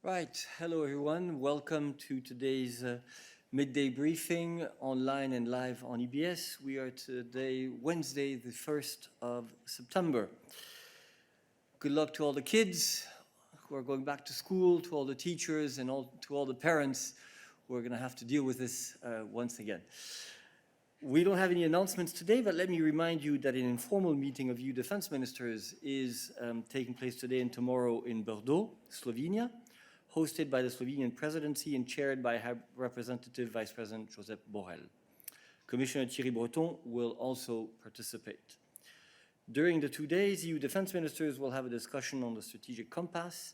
Right, hello everyone. Welcome to today's midday briefing online and live on EBS. We are today, Wednesday, the 1st of September. Good luck to all the kids who are going back to school, to all the teachers and to all the parents who are going to have to deal with this once again. We don't have any announcements today, but let me remind you that an informal meeting of EU defense ministers is taking place today and tomorrow in Bordeaux, Slovenia, hosted by the Slovenian presidency and chaired by High Representative Vice President Josep Borrell. Commissioner Thierry Breton will also participate. During the 2 days, EU defense ministers will have a discussion on the strategic compass.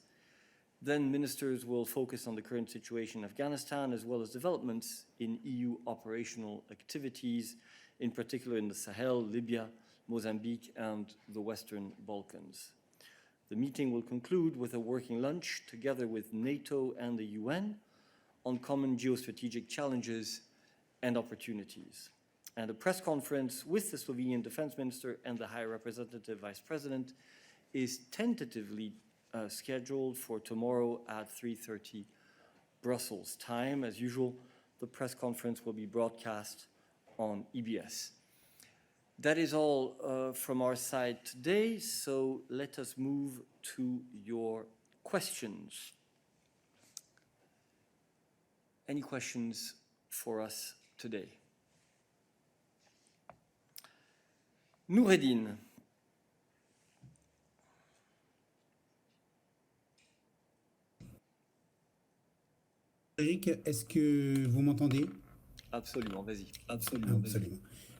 Then ministers will focus on the current situation in Afghanistan as well as developments in EU operational activities, in particular in the Sahel, Libya, Mozambique, and the Western Balkans. The meeting will conclude with a working lunch together with NATO and the UN on common geostrategic challenges and opportunities. And a press conference with the Slovenian Defense Minister and the High Representative Vice President is tentatively scheduled for tomorrow at 3:30 Brussels time. As usual, the press conference will be broadcast on EBS. That is all from our side today, so let us move to your questions. Any questions for us today? Noureddine. Eric, est-ce que vous m'entendez? Absolument, vas-y. Absolument.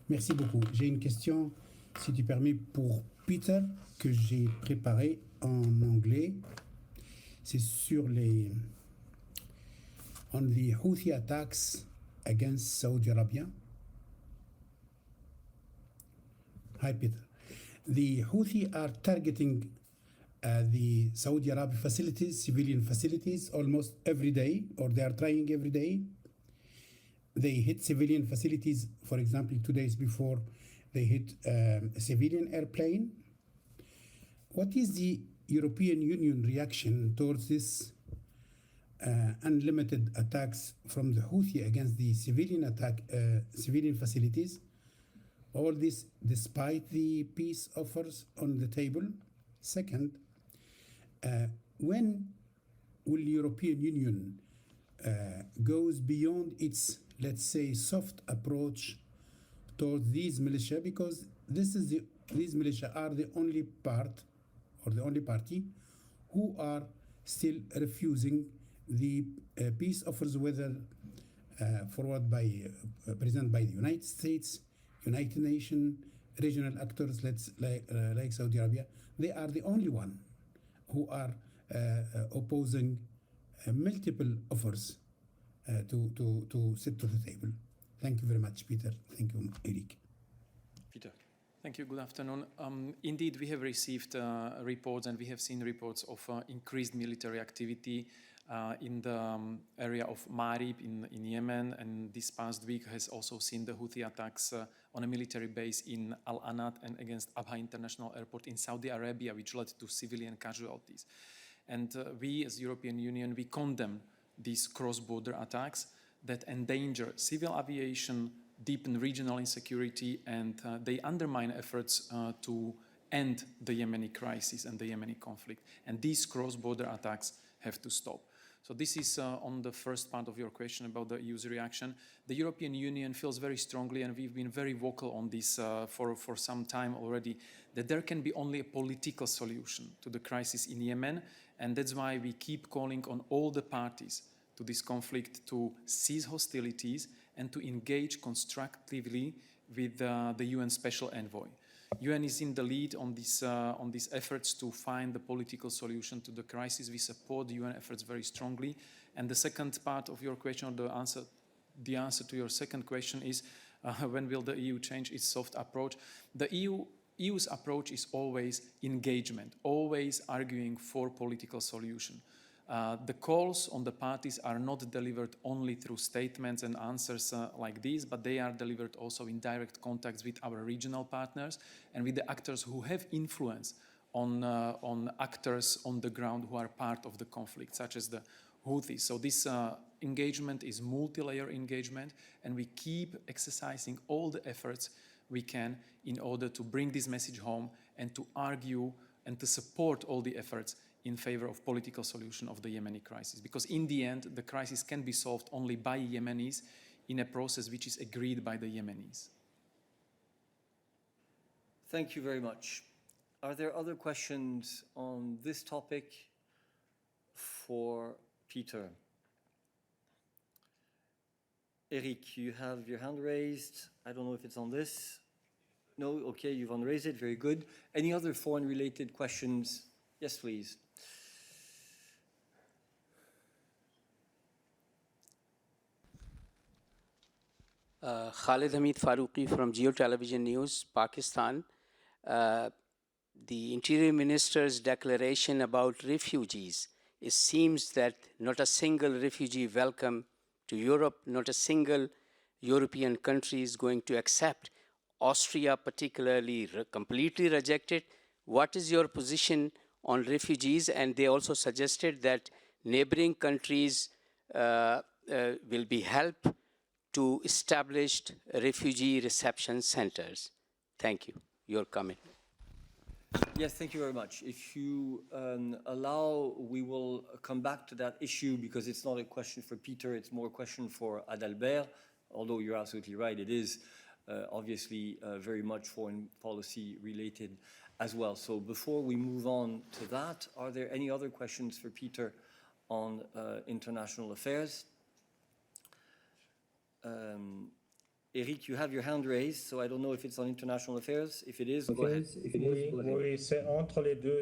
Merci beaucoup. J'ai une question, si tu permets, pour Peter, que j'ai préparée en anglais. C'est sur on the Houthi attacks against Saudi Arabia. Hi, Peter. The Houthi are targeting the Saudi Arabia facilities, civilian facilities, almost every day, or they are trying every day. They hit civilian facilities. For example, 2 days before, they hit a civilian airplane. What is the European Union reaction towards this unlimited attacks from the Houthi against the civilian facilities? All this despite the peace offers on the table. Second, when will European Union goes beyond its, let's say, soft approach towards these militia, because these militia are the only part or the only party who are still refusing the peace offers, whether forward by presented by the United States, United Nations, regional actors, like Saudi Arabia. They are the only one who are opposing multiple offers to sit to the table. Thank you very much, Peter. Thank you, Eric. Peter. Thank you. Good afternoon. Indeed, we have received reports and we have seen reports of increased military activity in the area of Marib in Yemen, and this past week has also seen the Houthi attacks on a military base in Al-Anat and against Abha International Airport in Saudi Arabia, which led to civilian casualties. And we as European Union, we condemn these cross-border attacks that endanger civil aviation, deepen regional insecurity, and they undermine efforts to end the Yemeni crisis and the Yemeni conflict. And these cross-border attacks have to stop. So this is on the first part of your question about the EU's reaction. The European Union feels very strongly, and we've been very vocal on this for some time already, that there can be only a political solution to the crisis in Yemen, and that's why we keep calling on all the parties to this conflict to cease hostilities and to engage constructively with the UN Special Envoy. UN is in the lead on these efforts to find the political solution to the crisis. We support the UN efforts very strongly. And the second part of your question, or the answer to your second question is, when will the EU change its soft approach? The EU's approach is always engagement, always arguing for political solution. The calls on the parties are not delivered only through statements and answers like these, but they are delivered also in direct contacts with our regional partners and with the actors who have influence on actors on the ground who are part of the conflict, such as the Houthis. So this engagement is multi-layer engagement, and we keep exercising all the efforts we can in order to bring this message home and to argue and to support all the efforts in favor of political solution of the Yemeni crisis. Because in the end, the crisis can be solved only by Yemenis in a process which is agreed by the Yemenis. Thank you very much. Are there other questions on this topic for Peter? Eric, you have your hand raised. I don't know if it's on this. No? Okay, you've unraised it. Very good. Any other foreign-related questions? Yes, please. Khalid Hamid Faruqi from Geo Television News, Pakistan. The Interior Minister's declaration about refugees, it seems that not a single refugee welcome to Europe, not a single European country is going to accept. Austria particularly completely rejected. What is your position on refugees? And they also suggested that neighboring countries will be helped to establish refugee reception centers. Thank you. Your comment. Yes, thank you very much. If you allow, we will come back to that issue because it's not a question for Peter, it's more a question for Adalbert, although you're absolutely right, it is obviously very much foreign policy related as well. So before we move on to that, are there any other questions for Peter on international affairs? Eric, you have your hand raised, so I don't know if it's on international affairs. If it is, go ahead. Oui, c'est entre les deux.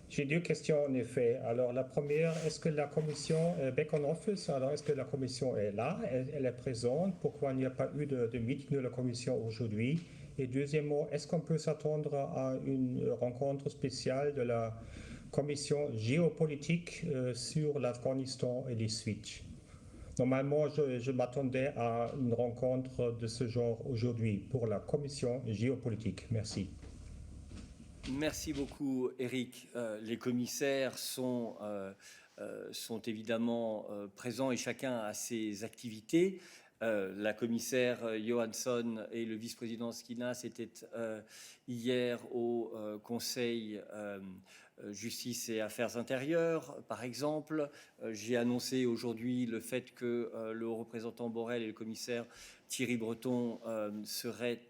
J'ai deux questions en effet. Alors la première, est-ce que la commission Bacon Office, alors est-ce que la commission est là, elle est présente? Pourquoi il n'y a pas eu de meeting de la commission aujourd'hui? Et deuxièmement, est-ce qu'on peut s'attendre à une rencontre spéciale de la commission géopolitique sur l'Afghanistan et les suites? Normalement, je m'attendais à une rencontre de ce genre aujourd'hui pour la commission géopolitique. Merci. Merci beaucoup, Eric. Les commissaires sont évidemment présents et chacun a ses activités. La commissaire Johansson et le vice-président Skinas étaient hier au Conseil Justice et Affaires intérieures, par exemple. J'ai annoncé aujourd'hui le fait que le haut représentant Borrell et le commissaire Thierry Breton seraient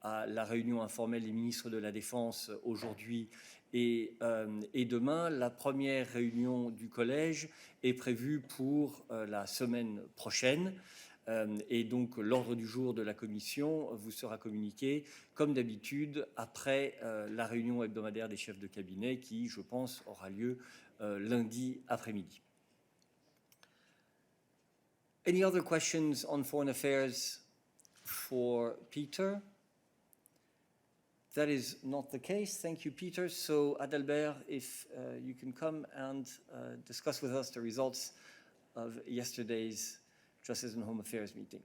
à la réunion informelle des ministres de la Défense aujourd'hui et demain. La première réunion du collège est prévue pour la semaine prochaine. Et donc l'ordre du jour de la commission vous sera communiqué comme d'habitude après la réunion hebdomadaire des chefs de cabinet qui, je pense, aura lieu lundi après-midi. Any other questions on foreign affairs for Peter? That is not the case. Thank you, Peter. So, Adalbert, if you can come and discuss with us the results of yesterday's Justice and Home Affairs meeting,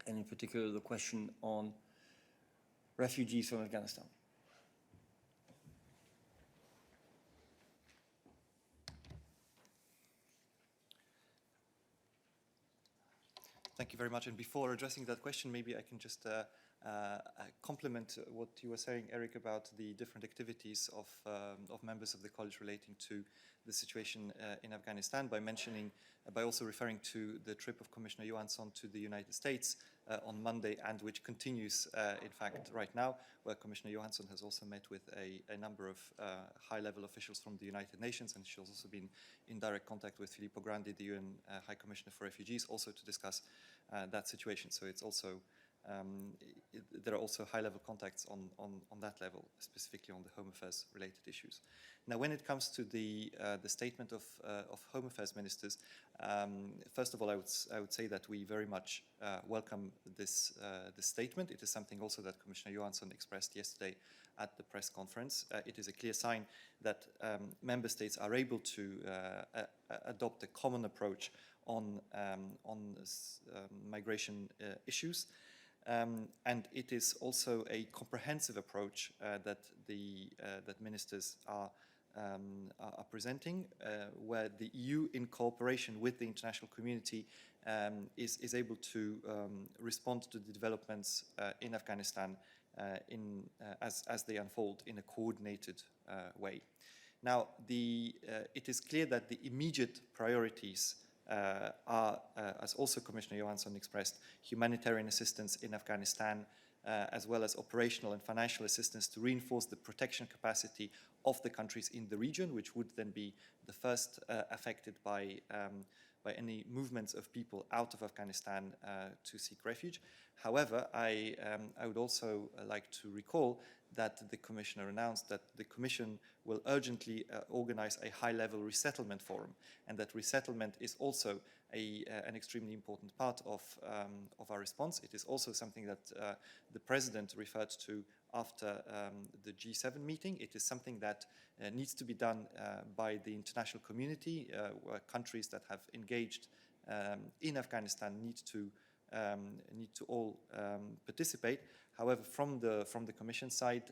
and in particular the question on refugees from Afghanistan. Thank you very much. And before addressing that question, maybe I can just complement what you were saying, Eric, about the different activities of members of the college relating to the situation in Afghanistan by also referring to the trip of Commissioner Johansson to the United States on Monday, and which continues, in fact, right now, where Commissioner Johansson has also met with a number of high-level officials from the United Nations, and she's also been in direct contact with Filippo Grandi, the UN High Commissioner for Refugees, also to discuss that situation. So it's also there are also high-level contacts on that level, specifically on the Home Affairs related issues. Now, when it comes to the statement of Home Affairs ministers, first of all, I would say that we very much welcome this statement. It is something also that Commissioner Johansson expressed yesterday at the press conference. It is a clear sign that member states are able to adopt a common approach on migration issues. And it is also a comprehensive approach that ministers are presenting, where the EU, in cooperation with the international community, is able to respond to the developments in Afghanistan as they unfold in a coordinated way. Now, it is clear that the immediate priorities are, as also Commissioner Johansson expressed, humanitarian assistance in Afghanistan, as well as operational and financial assistance to reinforce the protection capacity of the countries in the region, which would then be the first affected by any movements of people out of Afghanistan to seek refuge. However, I would also like to recall that the Commissioner announced that the Commission will urgently organize a high-level resettlement forum, and that resettlement is also an extremely important part of our response. It is also something that the President referred to after the G7 meeting. It is something that needs to be done by the international community, where countries that have engaged in Afghanistan need to all participate. However, from the Commission side,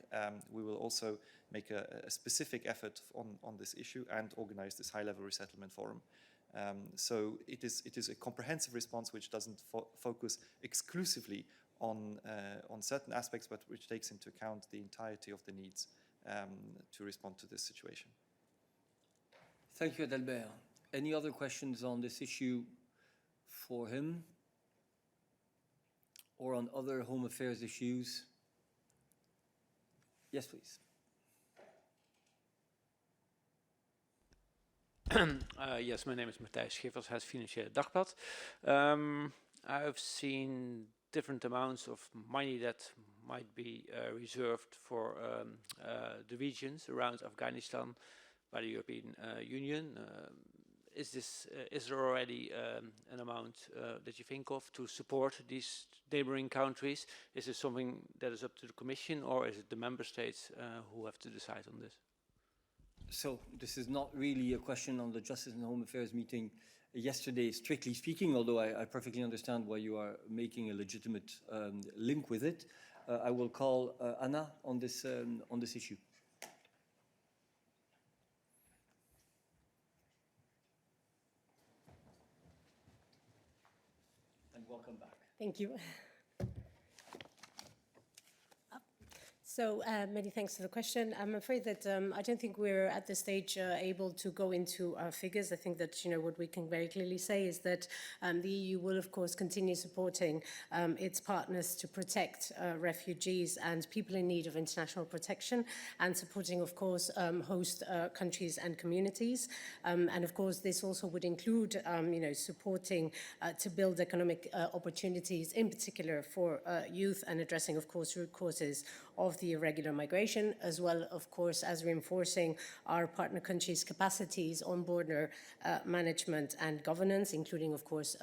we will also make a specific effort on this issue and organize this high-level resettlement forum. So it is a comprehensive response which doesn't focus exclusively on certain aspects, but which takes into account the entirety of the needs to respond to this situation. Thank you, Adalbert. Any other questions on this issue for him, or on other home affairs issues? Yes, please. Yes, my name is Matthijs Schiffers, het Financiële Dagblad. I've seen different amounts of money that might be reserved for the regions around Afghanistan by the European Union. Is there already an amount that you think of to support these neighboring countries? Is this something that is up to the Commission, or is it the Member States who have to decide on this? So this is not really a question on the Justice and Home Affairs meeting yesterday, strictly speaking, although I perfectly understand why you are making a legitimate link with it. I will call Anna on this issue. And welcome back. Thank you. So many thanks for the question. I'm afraid that I don't think we're at this stage able to go into figures. I think that what we can very clearly say is that the EU will, of course, continue supporting its partners to protect refugees and people in need of international protection, and supporting, of course, host countries and communities. And of course, this also would include, supporting to build economic opportunities, in particular for youth, and addressing, of course, root causes of the irregular migration, as well, of course, as reinforcing our partner countries' capacities on border management and governance, including, of course,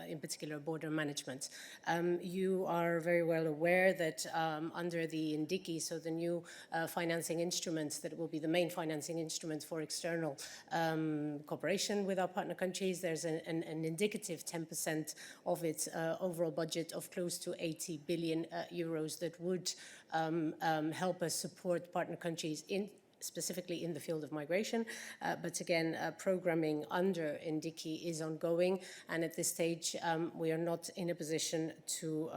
in particular, border management. You are very well aware that under the INDICI, so the new financing instruments that will be the main financing instrument for external cooperation with our partner countries, there's an indicative 10% of its overall budget of close to 80 billion euros that would help us support partner countries specifically in the field of migration. But again, programming under INDICI is ongoing, and at this stage we are not in a position to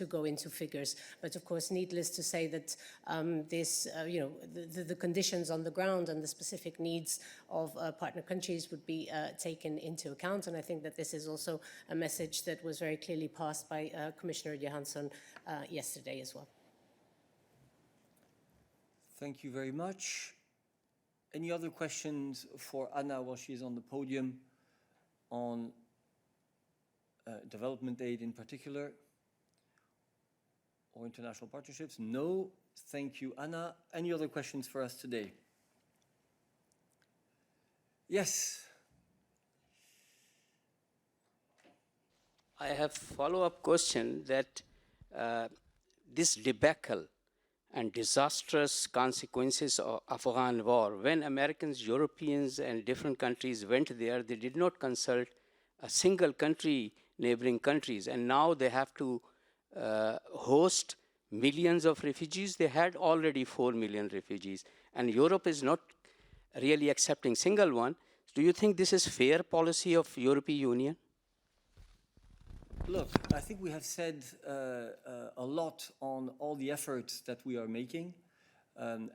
go into figures. But of course, needless to say that the conditions on the ground and the specific needs of partner countries would be taken into account, and I think that this is also a message that was very clearly passed by Commissioner Johansson yesterday as well. Thank you very much. Any other questions for Anna while she's on the podium on development aid in particular, or international partnerships? No. Thank you, Anna. Any other questions for us today? Yes. I have a follow-up question that this debacle and disastrous consequences of Afghan war, when Americans, Europeans, and different countries went there, they did not consult a single country, neighboring countries, and now they have to host millions of refugees. They had already 4 million refugees, and Europe is not really accepting single one. Do you think this is fair policy of European Union? Look, I think we have said a lot on all the efforts that we are making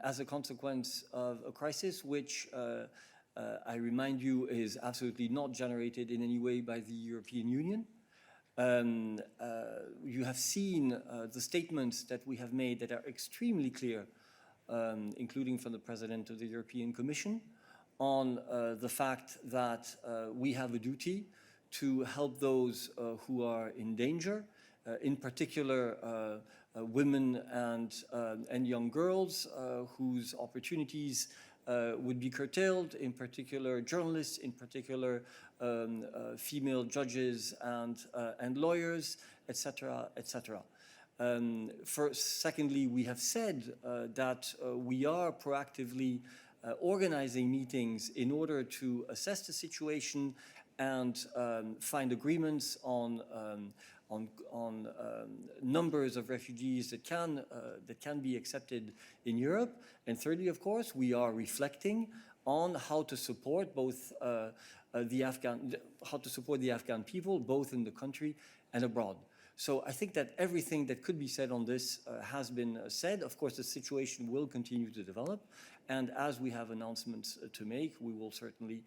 as a consequence of a crisis which, I remind you, is absolutely not generated in any way by the European Union. You have seen the statements that we have made that are extremely clear, including from the President of the European Commission, on the fact that we have a duty to help those who are in danger, in particular women and young girls whose opportunities would be curtailed, in particular journalists, in particular female judges and lawyers, etc., etc. Secondly, we have said that we are proactively organizing meetings in order to assess the situation and find agreements on numbers of refugees that can be accepted in Europe. And thirdly, of course, we are reflecting on how to support both the Afghan people, both in the country and abroad. So I think that everything that could be said on this has been said. Of course, the situation will continue to develop, and as we have announcements to make, we will certainly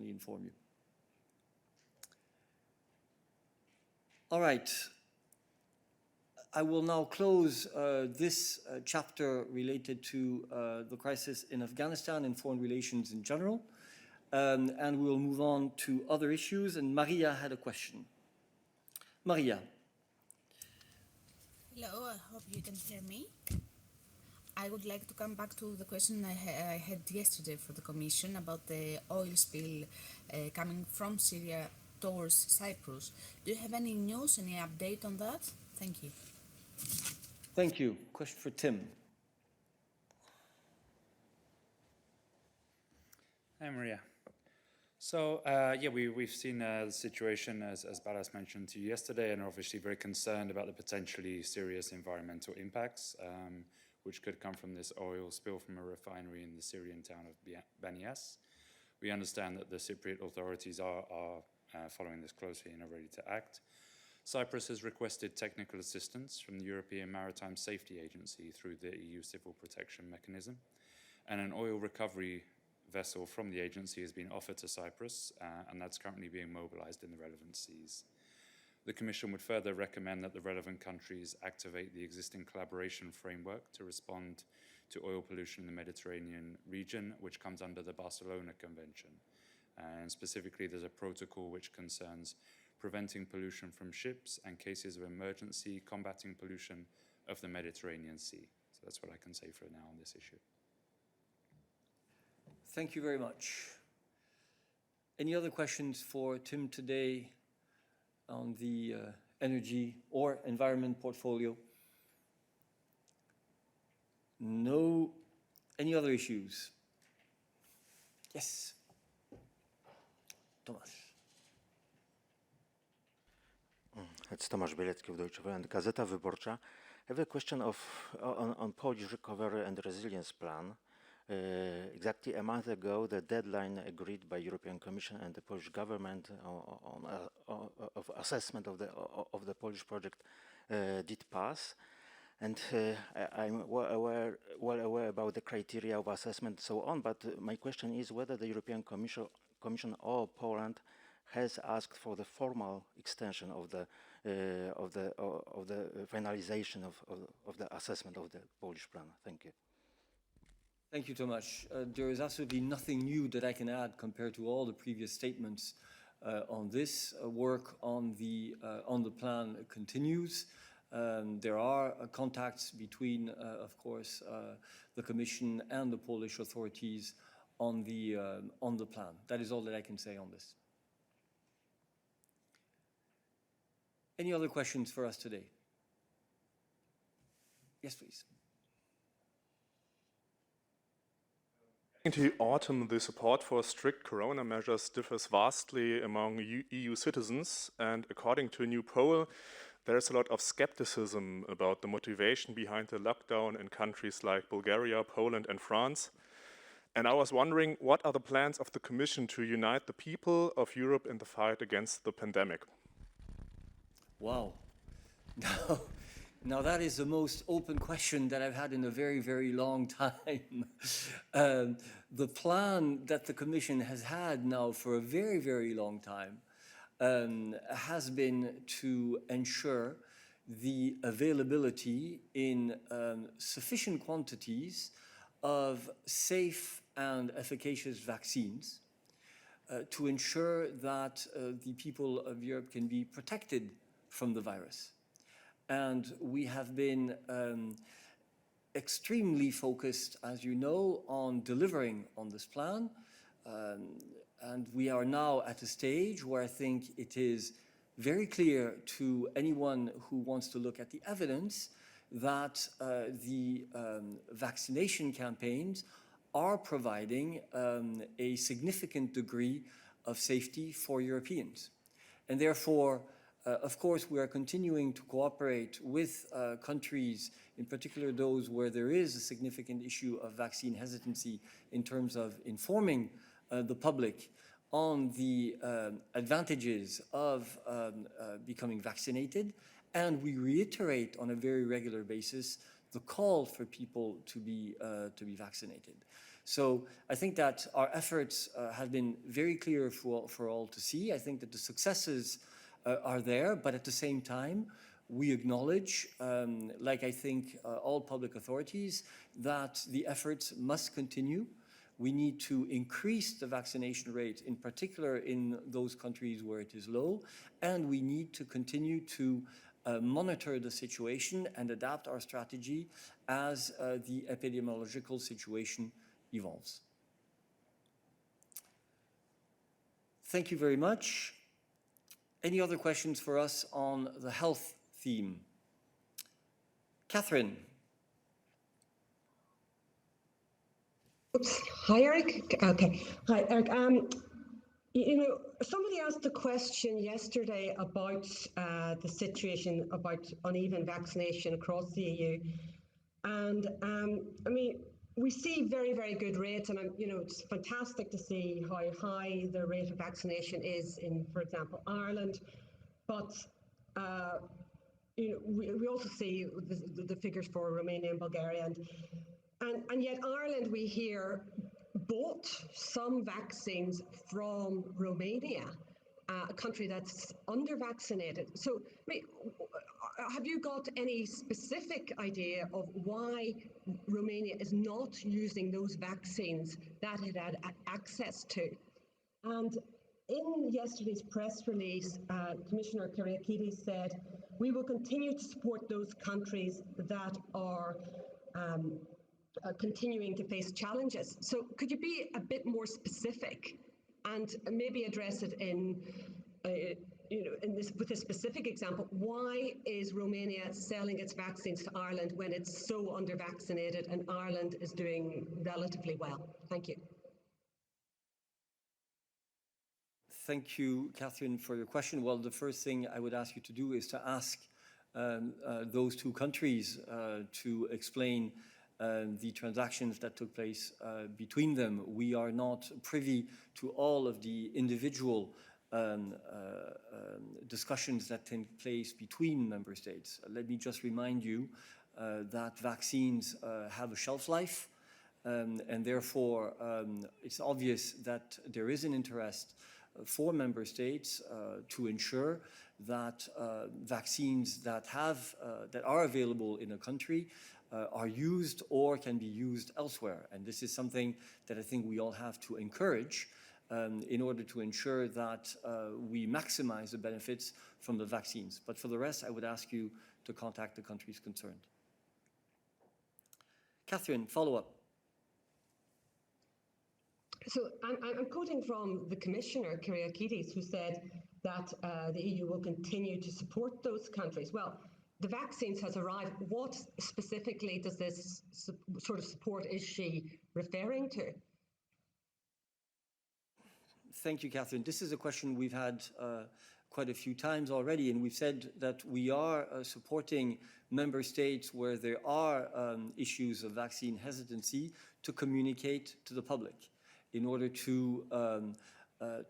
inform you. All right. I will now close this chapter related to the crisis in Afghanistan and foreign relations in general, and we will move on to other issues. And Maria had a question. Maria. Hello, I hope you can hear me. I would like to come back to the question I had yesterday for the Commission about the oil spill coming from Syria towards Cyprus. Do you have any news, any update on that? Thank you. Thank you. Question for Tim. Hi, Maria. So, we've seen the situation, as Balas mentioned to you yesterday, and are obviously very concerned about the potentially serious environmental impacts which could come from this oil spill from a refinery in the Syrian town of Banias. We understand that the Cypriot authorities are following this closely and are ready to act. Cyprus has requested technical assistance from the European Maritime Safety Agency through the EU Civil Protection Mechanism, and an oil recovery vessel from the agency has been offered to Cyprus, and that's currently being mobilized in the relevant seas. The Commission would further recommend that the relevant countries activate the existing collaboration framework to respond to oil pollution in the Mediterranean region, which comes under the Barcelona Convention. And specifically, there's a protocol which concerns preventing pollution from ships and cases of emergency, combating pollution of the Mediterranean Sea. So that's what I can say for now on this issue. Thank you very much. Any other questions for Tim today on the energy or environment portfolio? No. Any other issues? Yes. Tomasz. It's Tomasz Bielecki of Deutsche Welle and Gazeta Wyborcza. I have a question on Polish recovery and resilience plan. Exactly a month ago, the deadline agreed by European Commission and the Polish government of assessment of the Polish project did pass, and I'm well aware about the criteria of assessment and so on. But my question is whether the European Commission or Poland has asked for the formal extension of the finalization of the assessment of the Polish plan. Thank you. Thank you, Tomasz. There is absolutely nothing new that I can add compared to all the previous statements on this. Work on the plan continues. There are contacts between, of course, the Commission and the Polish authorities on the plan. That is all that I can say on this. Any other questions for us today? Yes, please. Into the autumn, the support for strict corona measures differs vastly among EU citizens, and according to a new poll, there's a lot of skepticism about the motivation behind the lockdown in countries like Bulgaria, Poland, and France. And I was wondering, what are the plans of the Commission to unite the people of Europe in the fight against the pandemic? Wow. Now that is the most open question that I've had in a very, very long time. The plan that the Commission has had now for a very, very long time has been to ensure the availability in sufficient quantities of safe and efficacious vaccines to ensure that the people of Europe can be protected from the virus. And we have been extremely focused, as you know, on delivering on this plan. And we are now at a stage where I think it is very clear to anyone who wants to look at the evidence that the vaccination campaigns are providing a significant degree of safety for Europeans. And therefore, of course, we are continuing to cooperate with countries, in particular those where there is a significant issue of vaccine hesitancy in terms of informing the public on the advantages of becoming vaccinated. And we reiterate on a very regular basis the call for people to be vaccinated. So I think that our efforts have been very clear for all to see. I think that the successes are there, but at the same time, we acknowledge, like I think all public authorities, that the efforts must continue. We need to increase the vaccination rate, in particular in those countries where it is low, and we need to continue to monitor the situation and adapt our strategy as the epidemiological situation evolves. Thank you very much. Any other questions for us on the health theme? Catherine. Oops. Hi, Eric. Okay. Hi, Eric. You know, somebody asked a question yesterday about the situation about uneven vaccination across the EU. And I mean, we see very, very good rates, and you know, it's fantastic to see how high the rate of vaccination is in, for example, Ireland. But you know, we also see the figures for Romania and Bulgaria, and yet Ireland, we hear, bought some vaccines from Romania, a country that's under-vaccinated. So, I mean, have you got any specific idea of why Romania is not using those vaccines that it had access to? And in yesterday's press release, Commissioner Kyriakides said, we will continue to support those countries that are continuing to face challenges. So could you be a bit more specific and maybe address it in, you know, with a specific example? Why is Romania selling its vaccines to Ireland when it's so under-vaccinated and Ireland is doing relatively well? Thank you. Thank you, Catherine, for your question. Well, the first thing I would ask you to do is to ask those two countries to explain the transactions that took place between them. We are not privy to all of the individual discussions that take place between member states. Let me just remind you that vaccines have a shelf life, and therefore it's obvious that there is an interest for member states to ensure that vaccines that are available in a country are used or can be used elsewhere. And this is something that I think we all have to encourage in order to ensure that we maximize the benefits from the vaccines. But for the rest, I would ask you to contact the countries concerned. Catherine, follow up. So I'm quoting from the Commissioner, Kyriakides, who said that the EU will continue to support those countries. Well, the vaccines has arrived. What specifically does this sort of support is she referring to? Thank you, Catherine. This is a question we've had quite a few times already, and we've said that we are supporting member states where there are issues of vaccine hesitancy to communicate to the public in order to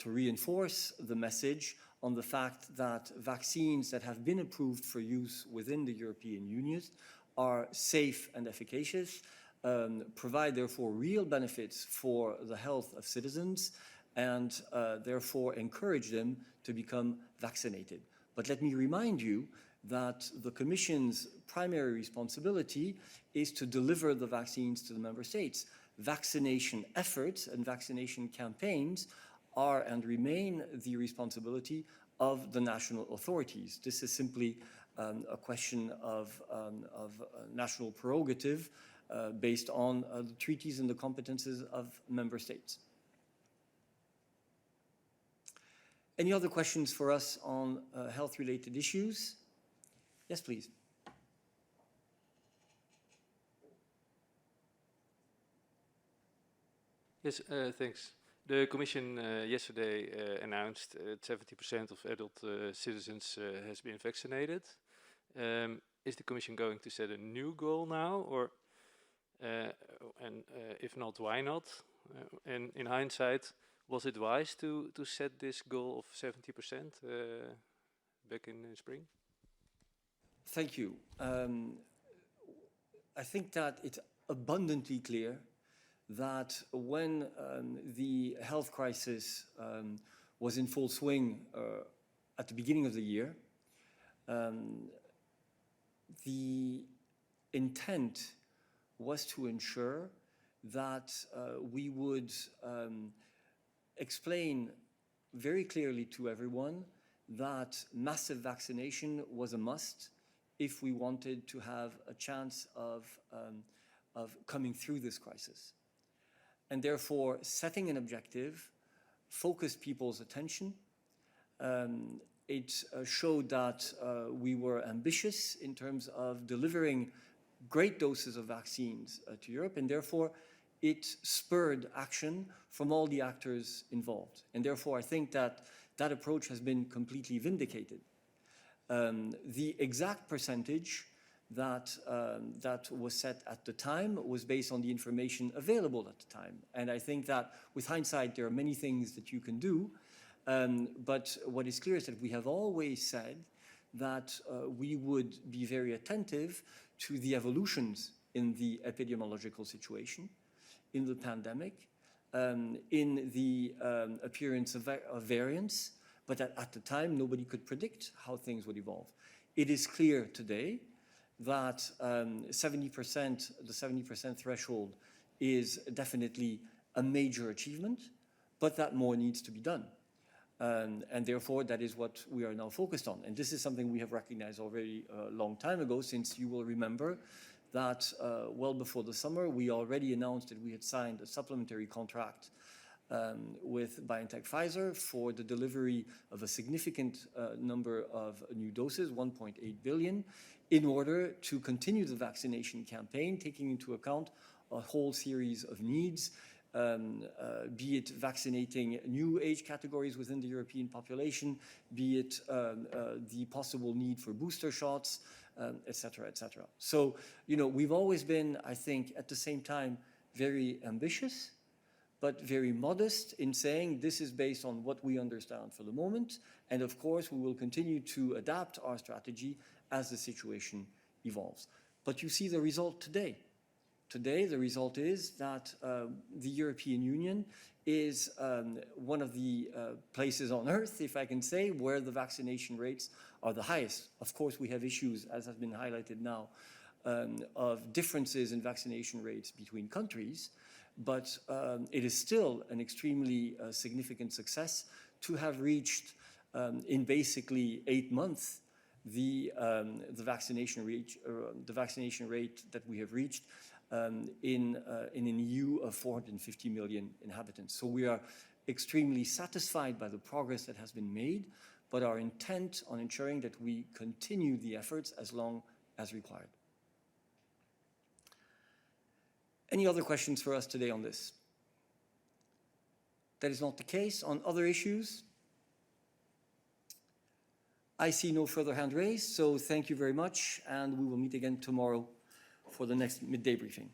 reinforce the message on the fact that vaccines that have been approved for use within the European Union are safe and efficacious, provide therefore real benefits for the health of citizens, and therefore encourage them to become vaccinated. But let me remind you that the Commission's primary responsibility is to deliver the vaccines to the member states. Vaccination efforts and vaccination campaigns are and remain the responsibility of the national authorities. This is simply a question of national prerogative based on the treaties and the competences of member states. Any other questions for us on health-related issues? Yes, please. Yes, thanks. The Commission yesterday announced that 70% of adult citizens has been vaccinated. Is the Commission going to set a new goal now, or and if not, why not? And in hindsight, was it wise to set this goal of 70% back in spring? Thank you. I think that it's abundantly clear that when the health crisis was in full swing at the beginning of the year, the intent was to ensure that we would explain very clearly to everyone that massive vaccination was a must if we wanted to have a chance of coming through this crisis. And therefore, setting an objective focused people's attention. It showed that we were ambitious in terms of delivering great doses of vaccines to Europe, and therefore it spurred action from all the actors involved. And therefore, I think that that approach has been completely vindicated. The exact percentage that was set at the time was based on the information available at the time. And I think that with hindsight, there are many things that you can do. But what is clear is that we have always said that we would be very attentive to the evolutions in the epidemiological situation, in the pandemic, in the appearance of variants. But at the time, nobody could predict how things would evolve. It is clear today that 70%, the 70% threshold is definitely a major achievement, but that more needs to be done. And therefore, that is what we are now focused on. And this is something we have recognized already a long time ago, since you will remember that well before the summer, we already announced that we had signed a supplementary contract with BioNTech Pfizer for the delivery of a significant number of new doses, 1.8 billion, in order to continue the vaccination campaign, taking into account a whole series of needs, be it vaccinating new age categories within the European population, be it the possible need for booster shots, et cetera, et cetera. So, you know, we've always been, I think, at the same time, very ambitious, but very modest in saying this is based on what we understand for the moment. And of course, we will continue to adapt our strategy as the situation evolves. But you see the result today. Today, the result is that the European Union is one of the places on earth, if I can say, where the vaccination rates are the highest. Of course, we have issues, as has been highlighted now, of differences in vaccination rates between countries, but it is still an extremely significant success to have reached, in basically 8 months, the vaccination rate that we have reached in an EU of 450 million inhabitants. So we are extremely satisfied by the progress that has been made, but are intent on ensuring that we continue the efforts as long as required. Any other questions for us today on this? That is not the case. On other issues? I see no further hand raised, so thank you very much, and we will meet again tomorrow for the next midday briefing.